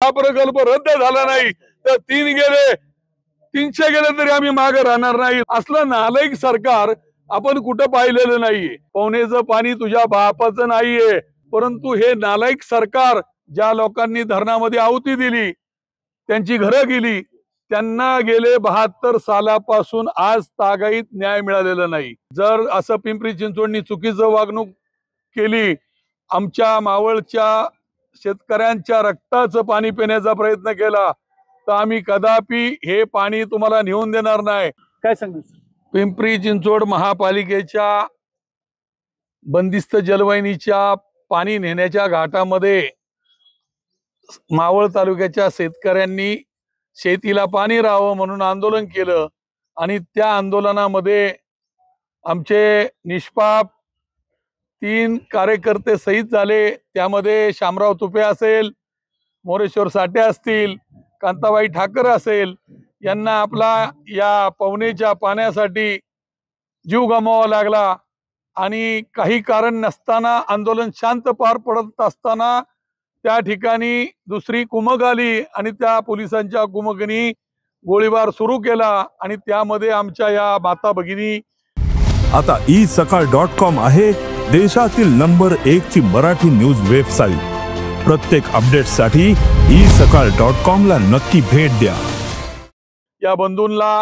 हा प्रकल्प रद्द झाला नाही तर 300 गेले तरी आम्ही मागे राहणार नाही। असलं नालायक सरकार आपण कुठं पाहिलेलं नाहीये। पवनेचं पाणी तुझ्या बापाचं नाहीये, परंतु हे नालायक सरकार ज्या लोकांनी धरणामध्ये आहुती दिली, त्यांची घरं गेली, त्यांना गेले 72 सालापासून आज तागायत न्याय मिळालेला नाही। जर असं पिंपरी चिंचवडनी चुकीचं वागणूक केली, आमच्या मावळच्या शेतकऱ्यांच्या रक्ताचं पाणी पिण्याचा प्रयत्न केला, तर आम्ही कदापि हे पाणी तुम्हाला नेऊन देणार नाही। काय सांगू? पिंपरी चिंचवड महापालिकेच्या बंदिस्त जलवाहिनीच्या पाणी नेण्याच्या घाटामध्ये मावळ तालुक्याच्या शेतकऱ्यांनी शेतीला पाणी राहावं म्हणून आंदोलन केलं आणि त्या आंदोलनामध्ये आमचे निष्पाप 3 कार्यकर्ते शहीद झाले। त्यामध्ये शामराव तुपे असेल, मोरेश्वर साठे असतील, कांताबाई ठाकर असेल, यांना आपला या पवनेच्या पाण्यासाठी जीव गमवावा लागला आणि काही कारण नसताना आंदोलन शांत पार पडत असताना त्या ठिकाणी दुसरी कुमक आली आणि त्या पोलिसांच्या कुमकनी गोळीबार सुरू केला आणि त्यामध्ये आमच्या या माता भगिनी। आता isakal.com आहे देशातील नंबर 1 ची मराठी न्यूज वेबसाईट। प्रत्येक अपडेटसाठी isakal.com ला नक्की भेट द्या। या बंधूंना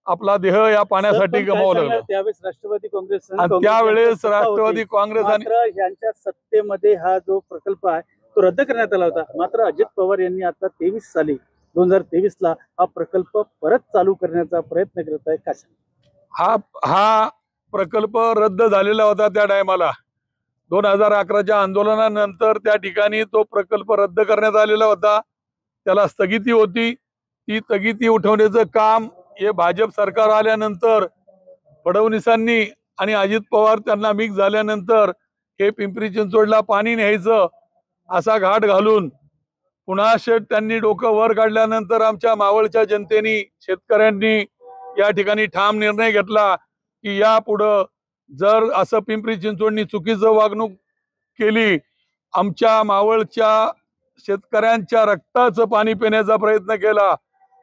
आपला देह या पाण्यासाठी गमावला। त्यावेळेस राष्ट्रवादी काँग्रेस त्यावेळेस राष्ट्रवादी काँग्रेस आणि यांच्या सत्तेमध्ये हा जो प्रकल्प आहे तो रद्द करण्यात आला होता। मात्र अजित पवार यांनी आता 2023 ला हा प्रकल्प परत चालू करण्याचा प्रयत्न करत आहे। काय हा प्रकल्प रद्द झालेला होता त्या टायमाला 2011च्या आंदोलनानंतर त्या ठिकाणी तो प्रकल्प रद्द करण्यात आलेला होता। त्याला स्थगिती होती, ती स्थगिती उठवण्याचं काम हे भाजप सरकार आल्यानंतर फडणवीसांनी आणि अजित पवार त्यांना मिक्स झाल्यानंतर हे पिंपरी चिंचवडला पाणी न्यायचं असा घाट घालून पुन्हा त्यांनी डोकं वर काढल्यानंतर आमच्या मावळच्या जनतेने, शेतकऱ्यांनी या ठिकाणी ठाम निर्णय घेतला की यापुढं जर असं पिंपरी चिंचवडनी चुकीचं वागणूक केली, आमच्या मावळच्या शेतकऱ्यांच्या रक्ताचं पाणी पिण्याचा प्रयत्न केला,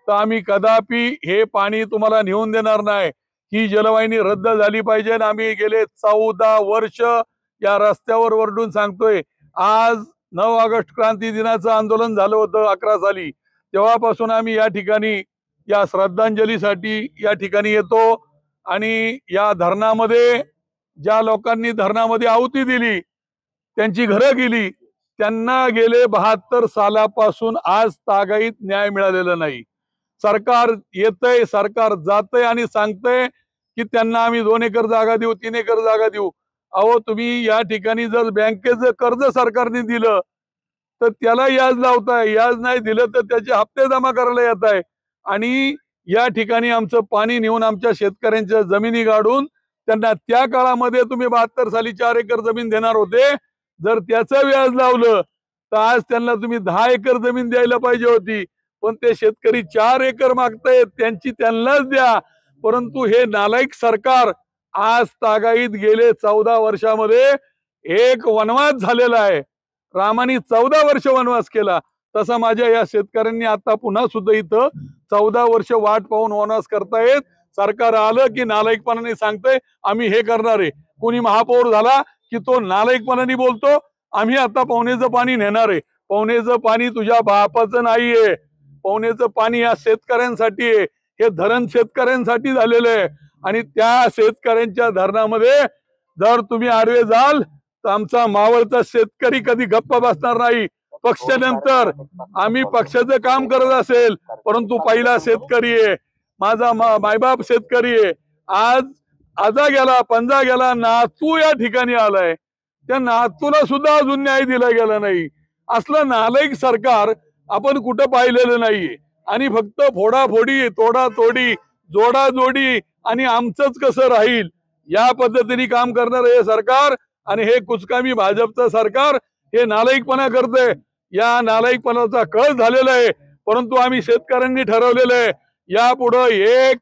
तर आम्ही कदापि हे पाणी तुम्हाला नेऊन देणार नाही। ही जलवाहिनी रद्द झाली पाहिजे। आम्ही गेले 14 वर्ष या रस्त्यावर वरडून सांगतोय। आज 9 ऑगस्ट क्रांती दिनाचं आंदोलन झालं होतं 11 साली, तेव्हापासून आम्ही या ठिकाणी या श्रद्धांजलीसाठी या ठिकाणी येतो आणि या धरणामध्ये ज्या लोकांनी धरणामध्ये आहुती दिली, त्यांची घरं गेली, त्यांना गेले 72 सालापासून आज तागायत न्याय मिळालेला नाही। सरकार येतंय, सरकार जातंय आणि सांगतंय की त्यांना आम्ही 2 एकर जागा देऊ, 3 एकर जागा देऊ। अहो, तुम्ही या ठिकाणी जर बँकेचं कर्ज सरकारने दिलं तर त्याला याज लावताय, याज नाही दिलं तर त्याचे हप्ते जमा करायला येत आहे आणि या ठिकाणी आमचं पाणी नेऊन आमच्या शेतकऱ्यांच्या जमिनी गाडून त्यांना त्या काळामध्ये तुम्ही 72 साली 4 एकर जमीन देणार होते, जर त्याचं व्याज लावलं तर आज त्यांना तुम्ही 10 एकर जमीन द्यायला पाहिजे होती, पण ते शेतकरी 4 एकर मागतायत, त्यांची त्यांनाच द्या। परंतु हे नालायक सरकार आज तागायत गेले 14 वर्षामध्ये एक वनवास झालेला आहे। रामानी 14 वर्ष वनवास केला, तसा माझ्या या शेतकऱ्यांनी आता पुन्हा सुद्धा इथं 14 वर्ष वाट पाहून वनवास करतायत। सरकार आलं की नालायकपणाने सांगतंय आम्ही हे करणार आहे। कोणी महापौर झाला की तो नालायकपणाने बोलतो आम्ही आता पवनेचं पाणी नेणार आहे। पवनेचं पाणी तुझ्या बापाचं नाहीये, पवनेचं पाणी या शेतकऱ्यांसाठी आहे। हे धरण शेतकऱ्यांसाठी झालेलं आहे आणि त्या शेतकऱ्यांच्या धरणामध्ये जर तुम्ही आडवे जाल तर आमचा मावळचा शेतकरी कधी गप्प बसणार नाही। पक्षानंतर आम्ही पक्षाचं काम करत असेल, परंतु पहिला शेतकरी आहे, माझा मायबाप शेतकरी आहे। आज आजा गेला, पंजा गेला, नातू या ठिकाणी आलाय, त्या नातूला सुद्धा अजून न्याय दिला गेला नाही। असलं नालायक सरकार आपण कुठं पाहिलेलं नाहीये आणि फक्त फोडाफोडी, तोडातोडी, जोडाजोडी आणि आमचंच कसं राहील या पद्धतीने काम करणार हे सरकार आणि हे कुचकामी भाजपचं सरकार हे नालायकपणा करतंय। या नालायकपणाचा कळ झालेला आहे, परंतु आम्ही शेतकऱ्यांनी ठरवलेलं आहे यापुढे एक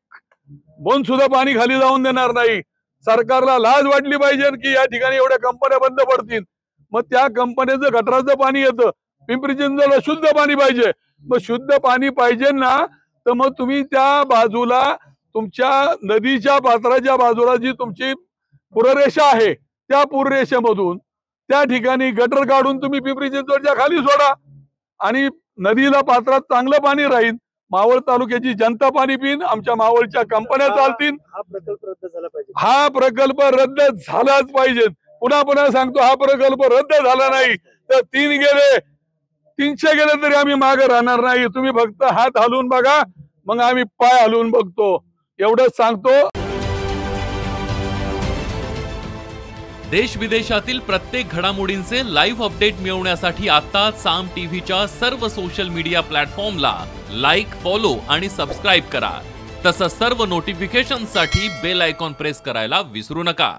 बोन सुद्धा पाणी खाली जाऊन देणार नाही। सरकारला लाज वाटली पाहिजे की या ठिकाणी एवढ्या कंपन्या बंद पडतील, मग त्या कंपन्याचं गटराचं पाणी येतं, पिंपरी चिंचवडला शुद्ध पाणी पाहिजे. मग शुद्ध पाणी पाहिजे ना, तर मग तुम्ही त्या बाजूला तुमच्या नदीच्या पात्राच्या बाजूला जी तुमची पूररेषा आहे त्या पूररेषेमधून त्या ठिकाणी गटर काढून तुम्ही पिंपरी चिंचवडच्या खाली सोडा आणि नदीला पात्रात चांगलं पाणी राहील. मावळ तालुक्याची जनता पाणी पिन, आमच्या मावळच्या कंपन्या चालतील. हा प्रकल्प रद्द झाला पाहिजे. हा प्रकल्प रद्द झालाच पाहिजे. पुन्हा सांगतो, हा प्रकल्प रद्द झाला नाही तर 300 गेले तरी आम्ही मागे राहणार नाही. तुम्ही फक्त हात हलवून बघा, मग आम्ही पाय हलवून बघतो. एवढंच सांगतो. देश विदेशातील प्रत्येक घडामोडींचे लाईव्ह अपडेट मिळवण्यासाठी आता साम टीव्हीच्या सर्व सोशल मीडिया प्लॅटफॉर्मला लाईक, फॉलो आणि सबस्क्राईब करा. तसंच सर्व नोटिफिकेशनसाठी बेल आयकॉन प्रेस करायला विसरू नका.